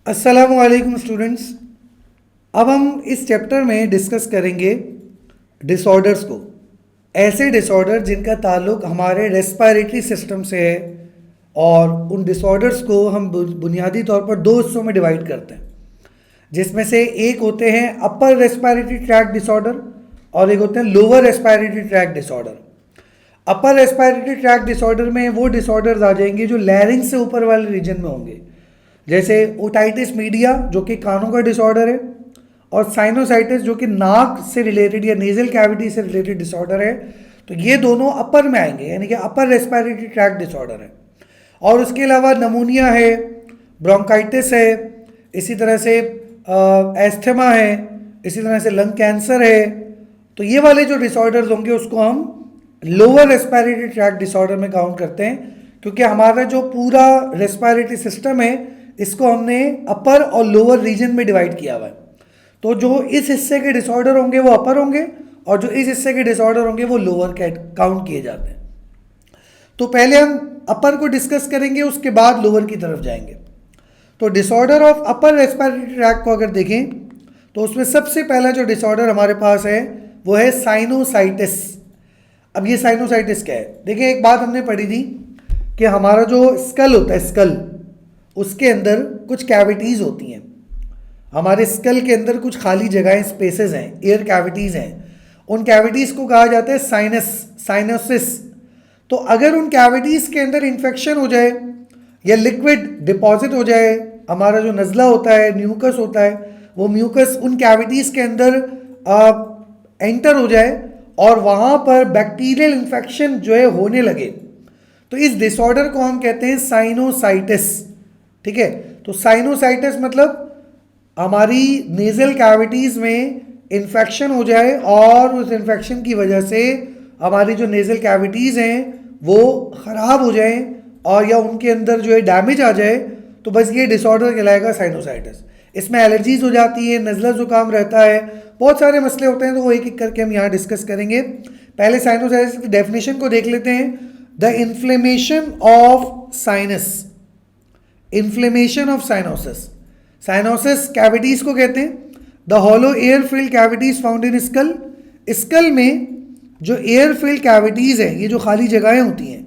अस्सलामुअलैकुम स्टूडेंट्स। अब हम इस चैप्टर में डिस्कस करेंगे डिसऑर्डर्स को, ऐसे डिसऑर्डर जिनका ताल्लुक हमारे रेस्पिरेटरी सिस्टम से है। और उन डिसऑर्डर्स को हम बुनियादी तौर पर दो हिस्सों में डिवाइड करते हैं, जिसमें से एक होते हैं अपर रेस्पिरेटरी ट्रैक्ट डिसऑर्डर और एक होते हैं lower respiratory tract disorder. Upper respiratory tract disorder में वो डिसऑर्डर्स आ जाएंगे जो लैरिंग्स से ऊपर वाले रीजन में होंगे, जैसे ओटाइटिस मीडिया जो कि कानों का डिसऑर्डर है, और साइनोसाइटिस जो कि नाक से रिलेटेड या नेजल कैविटी से रिलेटेड डिसऑर्डर है। तो ये दोनों अपर में आएंगे, यानी कि अपर रेस्पिरेटरी ट्रैक्ट डिसऑर्डर है। और उसके अलावा नमूनिया है, ब्रोंकाइटिस है, इसी तरह से एस्थमा है, इसी तरह से लंग कैंसर है। तो ये वाले जो डिसऑर्डर्स होंगे उसको हम लोअर रेस्पिरेटरी ट्रैक्ट डिसऑर्डर में काउंट करते हैं, क्योंकि हमारा जो पूरा रेस्पिरेटरी सिस्टम है इसको हमने अपर और लोअर रीजन में डिवाइड किया हुआ है। तो जो इस हिस्से के डिसऑर्डर होंगे वो अपर होंगे और जो इस हिस्से के डिसऑर्डर होंगे वो लोअर काउंट किए जाते हैं। तो पहले हम अपर को डिस्कस करेंगे, उसके बाद लोअर की तरफ जाएंगे। तो disorder of upper respiratory tract को अगर देखें तो उसमें सबसे पहला जो डिसऑर्डर हमारे पास है वो है साइनोसाइटिस। अब ये साइनोसाइटिस क्या है? देखिए, एक बात हमने पढ़ी थी कि हमारा जो स्कल होता है, स्कल, उसके अंदर कुछ कैविटीज़ होती हैं। हमारे स्कल के अंदर कुछ खाली जगहें, स्पेसेस हैं, एयर कैविटीज़ हैं। उन कैविटीज़ को कहा जाता है साइनोसिस। तो अगर उन कैविटीज़ के अंदर इन्फेक्शन हो जाए या लिक्विड डिपॉजिट हो जाए, हमारा जो नज़ला होता है, म्यूकस होता है, वो म्यूकस उन कैविटीज़ के अंदर एंटर हो जाए और वहाँ पर बैक्टीरियल इन्फेक्शन जो है होने लगे, तो इस डिसऑर्डर को हम कहते हैं साइनोसाइटिस। ठीक है, तो साइनोसाइटिस मतलब हमारी नेजल कैविटीज़ में इन्फेक्शन हो जाए और उस इन्फेक्शन की वजह से हमारी जो नेजल कैविटीज़ हैं वो ख़राब हो जाएं और या उनके अंदर जो है डैमेज आ जाए, तो बस ये डिसऑर्डर कहलाएगा साइनोसाइटिस। इसमें एलर्जीज हो जाती है, नज़ला ज़ुकाम रहता है, बहुत सारे मसले होते हैं, तो वो एक एक करके हम यहाँ डिस्कस करेंगे। पहले साइनोसाइटिस की डेफिनेशन को देख लेते हैं। The inflammation of sinus, inflammation of sinuses. Sinuses cavities को कहते हैं। The hollow air filled cavities found in skull. Skull में जो एयर फिल्ड कैविटीज़ हैं, ये जो खाली जगहें होती हैं,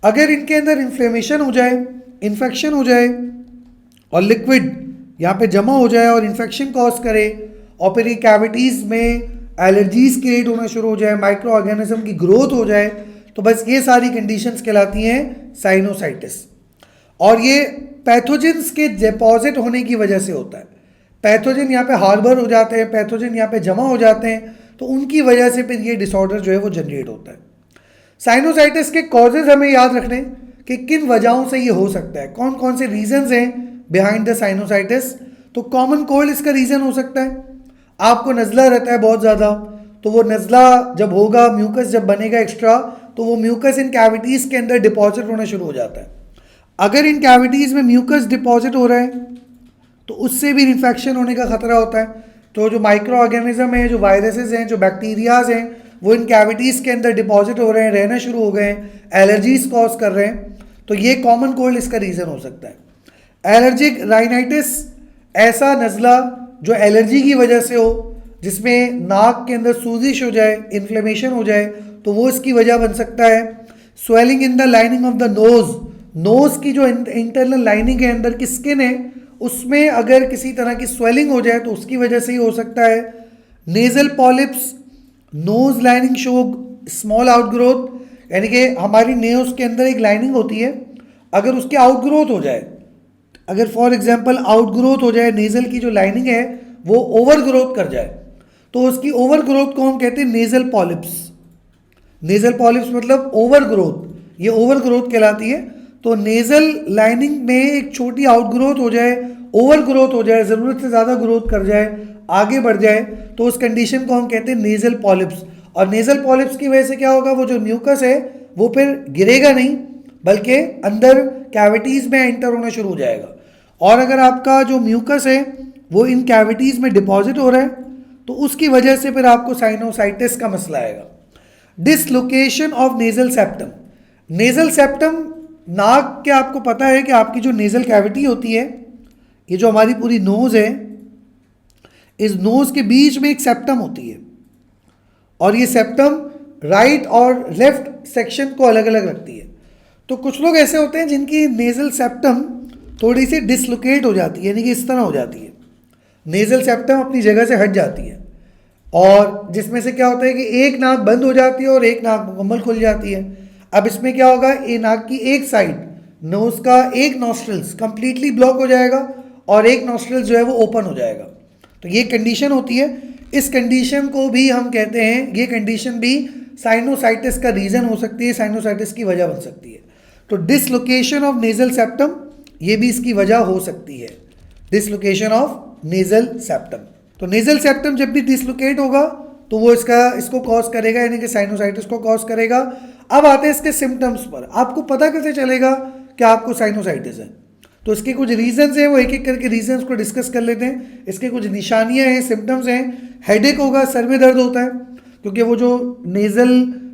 अगर इनके अंदर इन्फ्लेमेशन हो जाए, इन्फेक्शन हो जाए और लिक्विड यहाँ पे जमा हो जाए और इन्फेक्शन कॉज करे, और फिर ये कैविटीज़ में एलर्जीज क्रिएट होना शुरू हो जाए, माइक्रो ऑर्गेनिज्म की ग्रोथ हो जाए, तो बस ये सारी कंडीशंस कहलाती हैं साइनोसाइटिस। और ये पैथोजेंस के डिपॉजिट होने की वजह से होता है। पैथोजन यहाँ पे हार्बर हो जाते हैं, पैथोजन यहाँ पे जमा हो जाते हैं, तो उनकी वजह से फिर ये डिसऑर्डर जो है वो जनरेट होता है। साइनोसाइटिस के कॉजेज हमें याद रखने कि किन वजहों से ये हो सकता है, कौन कौन से रीजंस हैं बिहाइंड द साइनोसाइटिस। तो कॉमन कोल्ड इसका रीज़न हो सकता है। आपको नज़ला रहता है बहुत ज़्यादा, तो वो नज़ला जब होगा, म्यूकस जब बनेगा एक्स्ट्रा, तो वो म्यूकस इन कैविटीज़ के अंदर डिपॉजिट होना शुरू हो जाता है। अगर इन कैविटीज़ में म्यूकस डिपॉजिट हो रहा है तो उससे भी इन्फेक्शन होने का खतरा होता है। तो जो माइक्रो ऑर्गेनिज्म है, जो वायरसेस हैं, जो बैक्टीरियाज हैं, वो इन कैविटीज़ के अंदर डिपॉजिट हो रहे हैं, रहना शुरू हो गए हैं, एलर्जीज कॉज कर रहे हैं, तो ये कॉमन कोल्ड इसका रीज़न हो सकता है। एलर्जिक राइनाइटिस, ऐसा नज़ला जो एलर्जी की वजह से हो, जिसमें नाक के अंदर सूजिश हो जाए, इन्फ्लेमेशन हो जाए, तो वो इसकी वजह बन सकता है। Swelling in the lining of the nose, nose की जो इंटरनल लाइनिंग है, अंदर की स्किन है, उसमें अगर किसी तरह की स्वेलिंग हो जाए तो उसकी वजह से ही हो सकता है। Nasal polyps, nose lining show small outgrowth, यानी कि हमारी नेज़ के अंदर एक लाइनिंग होती है, अगर उसकी आउटग्रोथ हो जाए, अगर फॉर एग्जांपल आउटग्रोथ हो जाए, नेजल की जो लाइनिंग है वो ओवर ग्रोथ कर जाए, तो उसकी ओवर ग्रोथ को हम कहते हैं नेजल पॉलिप्स। नेजल पॉलिप्स मतलब ओवर ग्रोथ, ये ओवर ग्रोथ कहलाती है। तो नेजल लाइनिंग में एक छोटी आउटग्रोथ हो जाए, ओवर ग्रोथ हो जाए, ज़रूरत से ज़्यादा ग्रोथ कर जाए, आगे बढ़ जाए, तो उस कंडीशन को हम कहते हैं नेजल पॉलिप्स। और नेजल पॉलिप्स की वजह से क्या होगा, वो जो म्यूकस है वो फिर गिरेगा नहीं, बल्कि अंदर कैविटीज़ में एंटर होना शुरू हो जाएगा। और अगर आपका जो म्यूकस है वो इन कैविटीज़ में डिपॉजिट हो रहा है, तो उसकी वजह से फिर आपको साइनोसाइटिस का मसला आएगा। Dislocation of nasal septum, nasal septum नाक के, आपको पता है कि आपकी जो नेजल कैविटी होती है ये जो हमारी पूरी नोज़ है, इस नोज़ के बीच में एक सेप्टम होती है और ये सेप्टम राइट और लेफ्ट सेक्शन को अलग अलग रखती है। तो कुछ लोग ऐसे होते हैं जिनकी नेज़ल सेप्टम थोड़ी सी डिसलोकेट हो जाती है, यानी कि इस तरह हो जाती है, नेज़ल सेप्टम अपनी जगह से हट जाती है, और जिसमें से क्या होता है कि एक नाक बंद हो जाती है और एक नाक मुकम्मल खुल जाती है। अब इसमें क्या होगा, ये नाक की एक साइड, नोज़ का एक नॉस्ट्रल्स कंप्लीटली ब्लॉक हो जाएगा और एक नॉस्ट्रल्स जो है वो ओपन हो जाएगा। तो ये कंडीशन होती है। इस कंडीशन को भी हम कहते हैं, ये कंडीशन भी साइनोसाइटिस का रीज़न हो सकती है, साइनोसाइटिस की वजह बन सकती है। तो डिसलोकेशन ऑफ नेज़ल सेप्टम, ये भी इसकी वजह हो सकती है, डिसलोकेशन ऑफ नेज़ल सेप्टम। तो नेज़ल सेप्टम जब भी डिसलोकेट होगा तो वो इसको कॉज करेगा, यानी कि साइनोसाइटिस को कॉज करेगा। अब आते हैं इसके सिम्टम्स पर। आपको पता कैसे चलेगा कि आपको साइनोसाइटिस है? तो इसके कुछ रीजंस हैं, वो एक एक करके रीजंस को डिस्कस कर लेते हैं। इसके कुछ निशानियां हैं, सिम्टम्स हैं। हेडेक होगा, सर में दर्द होता है, क्योंकि वो जो नेज़ल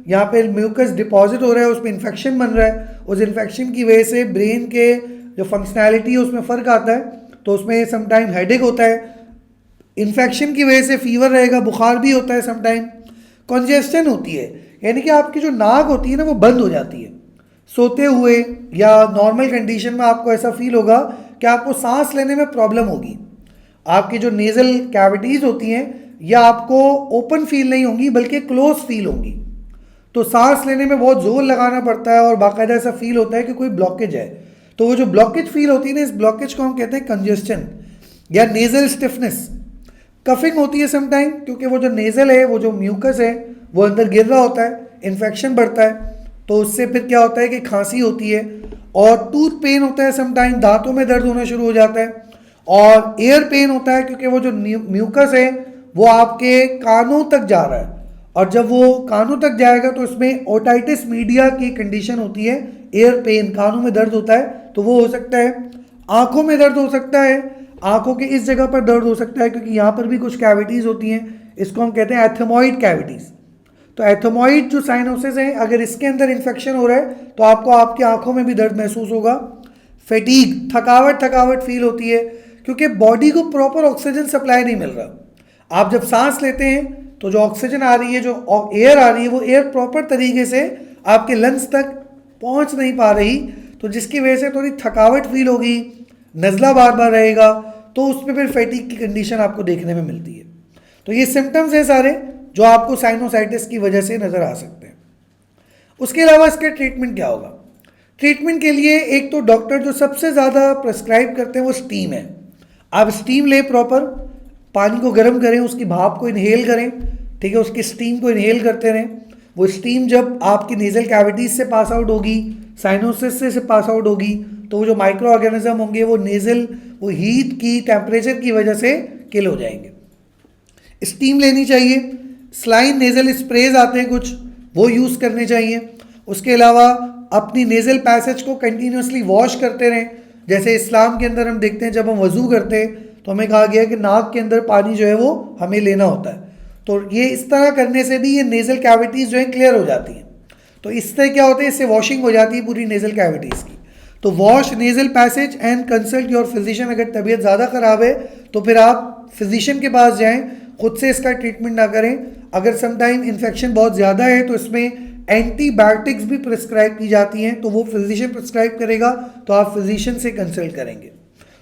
यहाँ पे म्यूकस डिपॉजिट हो रहा है उसमें इन्फेक्शन बन रहा है, उस इन्फेक्शन की वजह से ब्रेन के जो फंक्शनैलिटी है उसमें फ़र्क आता है, तो उसमें समटाइम हेडेक होता है। इन्फेक्शन की वजह से फीवर रहेगा, बुखार भी होता है समटाइम। कंजेस्शन होती है, यानी कि आपकी जो नाक होती है ना वो बंद हो जाती है। सोते हुए या नॉर्मल कंडीशन में आपको ऐसा फील होगा कि आपको सांस लेने में प्रॉब्लम होगी। आपकी जो नेज़ल कैविटीज़ होती हैं या आपको ओपन फील नहीं होंगी बल्कि क्लोज फील होंगी। तो सांस लेने में बहुत ज़ोर लगाना पड़ता है और बाकायदा ऐसा फील होता है कि कोई ब्लॉकेज है। तो वो जो ब्लॉकेज फील होती है ना, इस ब्लॉकेज को हम कहते हैं कंजेस्शन या नेज़ल स्टिफनेस। कफिंग होती है समटाइम, क्योंकि वो जो नेज़ल है, वो जो म्यूकस है वो अंदर गिर रहा होता है, इन्फेक्शन बढ़ता है, तो उससे फिर क्या होता है कि खांसी होती है। और टूथ पेन होता है समटाइम, दांतों में दर्द होना शुरू हो जाता है। और एयर पेन होता है, क्योंकि वो जो म्यूकस है वो आपके कानों तक जा रहा है, और जब वो कानों तक जाएगा तो इसमें ओटाइटिस मीडिया की कंडीशन होती है। एयर पेन, कानों में दर्द होता है, तो वो हो सकता है। आंखों में दर्द हो सकता है, आंखों के इस जगह पर दर्द हो सकता है, क्योंकि यहाँ पर भी कुछ कैविटीज़ होती हैं, इसको हम कहते हैं एथेमॉइड कैविटीज़। तो एथेमॉइड जो साइनोसिस है, अगर इसके अंदर इन्फेक्शन हो रहा है तो आपको आपकी आंखों में भी दर्द महसूस होगा। फैटीग, थकावट फील होती है, क्योंकि बॉडी को प्रॉपर ऑक्सीजन सप्लाई नहीं मिल रहा। आप जब सांस लेते हैं तो जो ऑक्सीजन आ रही है, जो एयर आ रही है, वो एयर प्रॉपर तरीके से आपके लंग्स तक पहुंच नहीं पा रही, तो जिसकी वजह से थोड़ी थकावट फील होगी, नज़ला बार बार रहेगा, तो उसमें फिर फैटीग की कंडीशन आपको देखने में मिलती है। तो ये सिम्टम्स हैं सारे जो आपको साइनोसाइटिस की वजह से नज़र आ सकते हैं। उसके अलावा इसके ट्रीटमेंट क्या होगा? ट्रीटमेंट के लिए एक तो डॉक्टर जो सबसे ज़्यादा प्रेस्क्राइब करते हैं वो स्टीम है। आप स्टीम लें, प्रॉपर पानी को गर्म करें, उसकी भाप को इनहेल करें, ठीक है, उसकी स्टीम को इनहेल करते रहें। वो स्टीम जब आपकी नेज़ल कैविटीज़ से पास आउट होगी, साइनोसिस से पास आउट होगी, तो वो जो माइक्रो ऑर्गेनिज्म होंगे वो नेज़ल, वो हीट की, टेम्परेचर की वजह से किल हो जाएंगे। स्टीम लेनी चाहिए। स्लाइन नेज़ल स्प्रेज आते हैं कुछ, वो यूज़ करने चाहिए। उसके अलावा अपनी नेज़ल पैसेज को कंटिन्यूसली वॉश करते रहें। जैसे इस्लाम के अंदर हम देखते हैं जब हम वज़ू करते हैं तो हमें कहा गया है कि नाक के अंदर पानी जो है वो हमें लेना होता है। तो ये इस तरह करने से भी ये नेज़ल कैविटीज़ जो है क्लियर हो जाती हैं। तो इससे क्या होता है, इससे वॉशिंग हो जाती है पूरी नेज़ल कैविटीज़ की। तो wash nasal passage and consult your physician. अगर तबीयत ज़्यादा ख़राब है तो फिर आप फिजिशियन के पास जाएं, खुद से इसका ट्रीटमेंट ना करें। अगर समटाइम इन्फेक्शन बहुत ज़्यादा है तो इसमें एंटीबायोटिक्स भी प्रिस्क्राइब की जाती हैं, तो वो फिजिशियन प्रिस्क्राइब करेगा, तो आप फिजिशियन से कंसल्ट करेंगे।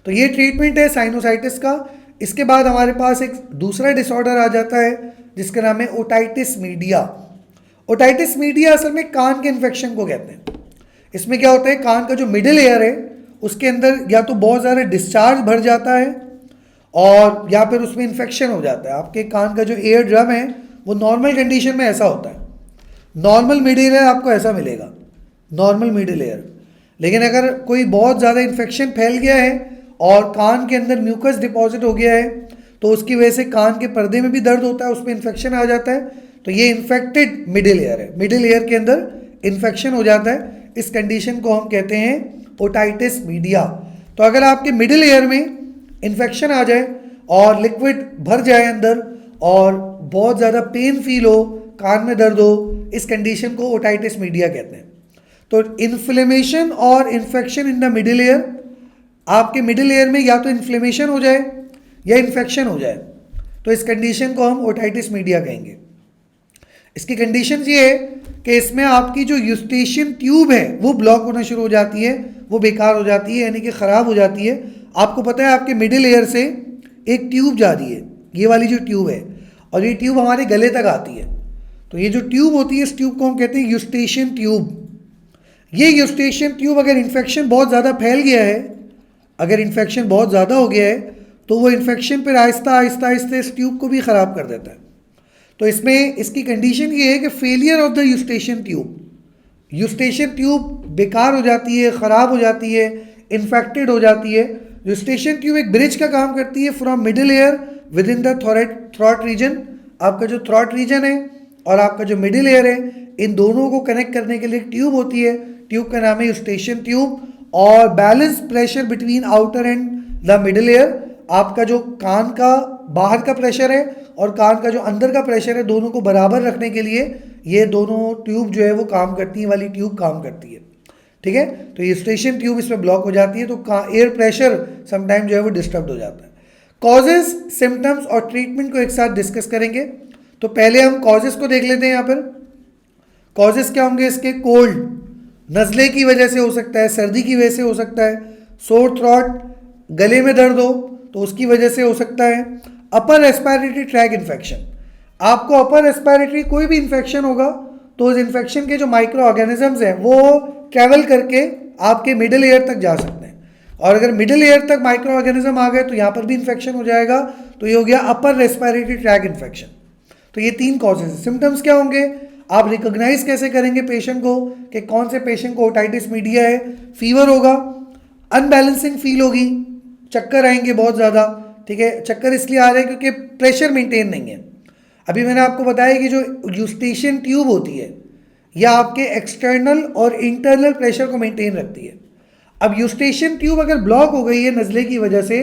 तो ये ट्रीटमेंट है साइनोसाइटिस का। इसके बाद हमारे पास एक दूसरा डिसऑर्डर आ जाता है जिसका नाम है ओटाइटिस मीडिया। ओटाइटिस मीडिया असल में कान के इन्फेक्शन को कहते हैं। इसमें क्या होता है, कान का जो मिडिल एयर है उसके अंदर या तो बहुत ज़्यादा डिस्चार्ज भर जाता है और या फिर उसमें इन्फेक्शन हो जाता है। आपके कान का जो एयर ड्रम है वो नॉर्मल कंडीशन में ऐसा होता है, नॉर्मल मिडिल एयर आपको ऐसा मिलेगा, नॉर्मल मिडिल एयर। लेकिन अगर कोई बहुत ज़्यादा इन्फेक्शन फैल गया है और कान के अंदर म्यूकस डिपॉजिट हो गया है तो उसकी वजह से कान के पर्दे में भी दर्द होता है, उसमें इन्फेक्शन आ जाता है, तो ये इन्फेक्टेड मिडिल एयर है। मिडिल एयर के अंदर इन्फेक्शन हो जाता है, इस कंडीशन को हम कहते हैं ओटाइटिस मीडिया। तो अगर आपके मिडिल एयर में इन्फेक्शन आ जाए और लिक्विड भर जाए अंदर और बहुत ज़्यादा पेन फील हो, कान में दर्द हो, इस कंडीशन को ओटाइटिस मीडिया कहते हैं। तो इन्फ्लेमेशन और infection in the middle air आपके मिडिल एयर में या तो इन्फ्लेमेशन हो जाए या इन्फेक्शन हो जाए, तो इस कंडीशन को हम ओटाइटिस मीडिया कहेंगे। इसकी कंडीशन ये है कि इसमें आपकी जो यूस्टेशियन ट्यूब है वो ब्लॉक होना शुरू हो जाती है, वो बेकार हो जाती है, यानी कि ख़राब हो जाती है। आपको पता है आपके मिडिल एयर से एक ट्यूब जा रही है, ये वाली जो ट्यूब है, और ये ट्यूब हमारे गले तक आती है। तो ये जो ट्यूब होती है, इस ट्यूब को हम कहते हैं यूस्टेशियन ट्यूब। ये यूस्टेशियन ट्यूब अगर इन्फेक्शन बहुत ज़्यादा फैल गया है, अगर इन्फेक्शन बहुत ज़्यादा हो गया है, तो वो इन्फेक्शन फिर आहिस्ता आहिस्ता आहिस्ता इस ट्यूब को भी ख़राब कर देता है। तो इसमें इसकी कंडीशन ये है कि failure of the Eustachian tube, Eustachian tube बेकार हो जाती है, ख़राब हो जाती है, इन्फेक्टेड हो जाती है। यूस्टेशियन ट्यूब एक ब्रिज का काम करती है from middle air within the throat region. आपका जो थ्रॉट रीजन है और आपका जो मिडिल एयर है, इन दोनों को कनेक्ट करने के लिए एक ट्यूब होती है, ट्यूब का नाम है यूस्टेशियन ट्यूब। और balance pressure between outer and the middle air, आपका जो कान का बाहर का प्रेशर है और कान का जो अंदर का प्रेशर है, दोनों को बराबर रखने के लिए ये दोनों ट्यूब जो है वो काम करती है, वाली ट्यूब काम करती है। ठीक है, तो यूस्टेशियन ट्यूब इसमें ब्लॉक हो जाती है, तो एयर प्रेशर समटाइम जो है वो डिस्टर्ब हो जाता है। कॉजेज, सिम्टम्स और ट्रीटमेंट को एक साथ डिस्कस करेंगे। तो पहले हम कॉजेज को देख लेते हैं। यहाँ पर कॉजेज क्या होंगे इसके? कोल्ड, नज़ले की वजह से हो सकता है, सर्दी की वजह से हो सकता है, सोर थ्रॉट, गले में दर्द हो तो उसकी वजह से हो सकता है, अपर रेस्पिरेटरी ट्रैक इन्फेक्शन। आपको अपर रेस्पिरेटरी कोई भी इन्फेक्शन होगा तो उस इन्फेक्शन के जो माइक्रो ऑर्गेनिजम्स हैं वो ट्रैवल करके आपके मिडिल एयर तक जा सकते हैं, और अगर मिडिल एयर तक माइक्रो ऑर्गेनिज्म आ गए तो यहाँ पर भी इन्फेक्शन हो जाएगा। तो ये हो गया अपर रेस्पिरेटरी ट्रैक इन्फेक्शन। तो ये 3 कॉजेज हैं। सिम्टम्स क्या होंगे? आप रिकॉग्नाइज कैसे करेंगे पेशेंट को कि कौन से पेशेंट को ओटाइटिस मीडिया है? फीवर होगा, अनबैलेंसिंग फील होगी, चक्कर आएंगे बहुत ज़्यादा। ठीक है, चक्कर इसलिए आ रहे हैं क्योंकि प्रेशर मेंटेन नहीं है। अभी मैंने आपको बताया कि जो यूस्टेशियन ट्यूब होती है यह आपके एक्सटर्नल और इंटरनल प्रेशर को मेंटेन रखती है। अब यूस्टेशियन ट्यूब अगर ब्लॉक हो गई है नज़ले की वजह से,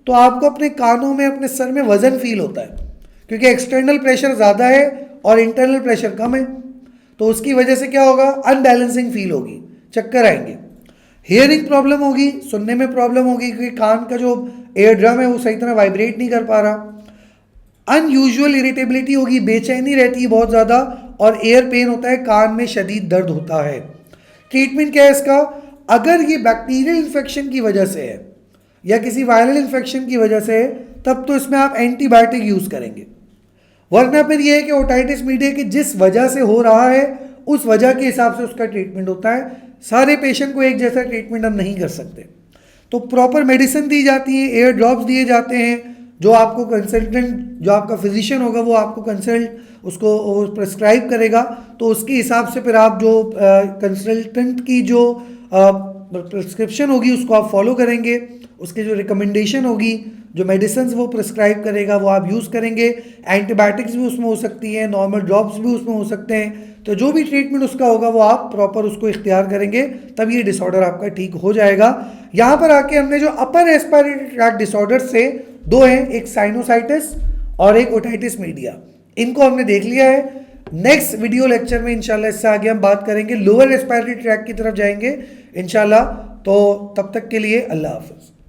तो आपको अपने कानों में, अपने सर में वज़न फील होता है, क्योंकि एक्सटर्नल प्रेशर ज़्यादा है और इंटरनल प्रेशर कम है। तो उसकी वजह से क्या होगा? अनबैलेंसिंग फील होगी, चक्कर आएंगे। हियरिंग प्रॉब्लम होगी, सुनने में प्रॉब्लम होगी, क्योंकि कान का जो एयर ड्रम है वो सही तरह वाइब्रेट नहीं कर पा रहा। अनयूजुअल इरिटेबिलिटी होगी, बेचैनी रहती है बहुत ज़्यादा, और एयर पेन होता है, कान में शदीद दर्द होता है। ट्रीटमेंट क्या है इसका? अगर ये बैक्टीरियल इन्फेक्शन की वजह से है या किसी वायरल इन्फेक्शन की वजह से है, तब तो इसमें आप एंटीबायोटिक यूज़ करेंगे। वरना फिर यह है कि ओटाइटिस मीडिया की जिस वजह से हो रहा है उस वजह के हिसाब से उसका ट्रीटमेंट होता है। सारे पेशेंट को एक जैसा ट्रीटमेंट हम नहीं कर सकते, तो प्रॉपर मेडिसिन दी जाती है, एयर ड्रॉप्स दिए जाते हैं, जो आपको कंसल्टेंट, जो आपका फिजिशियन होगा वो आपको कंसल्ट उसको प्रिस्क्राइब करेगा। तो उसके हिसाब से फिर आप जो कंसल्टेंट की जो प्रिस्क्रिप्शन होगी उसको आप फॉलो करेंगे, उसकी जो रिकमेंडेशन होगी, जो मेडिसिन वो प्रिस्क्राइब करेगा वो आप यूज़ करेंगे। एंटीबायोटिक्स भी उसमें हो सकती हैं, नॉर्मल ड्रॉप्स भी उसमें हो सकते हैं। तो जो भी ट्रीटमेंट उसका होगा वो आप प्रॉपर उसको इख्तियार करेंगे, तब ये डिसऑर्डर आपका ठीक हो जाएगा। यहाँ पर आके हमने जो अपर रेस्पिरेटरी ट्रैक्ट डिसऑर्डर्स से 2 हैं, एक साइनोसाइटिस और एक ओटाइटिस मीडिया, इनको हमने देख लिया है। नेक्स्ट वीडियो लेक्चर में इंशाल्लाह इससे आगे हम बात करेंगे, लोअर रेस्पिरेटरी ट्रैक्ट की तरफ जाएंगे इंशाल्लाह। तो तब तक के लिए अल्लाह हाफ़िज़।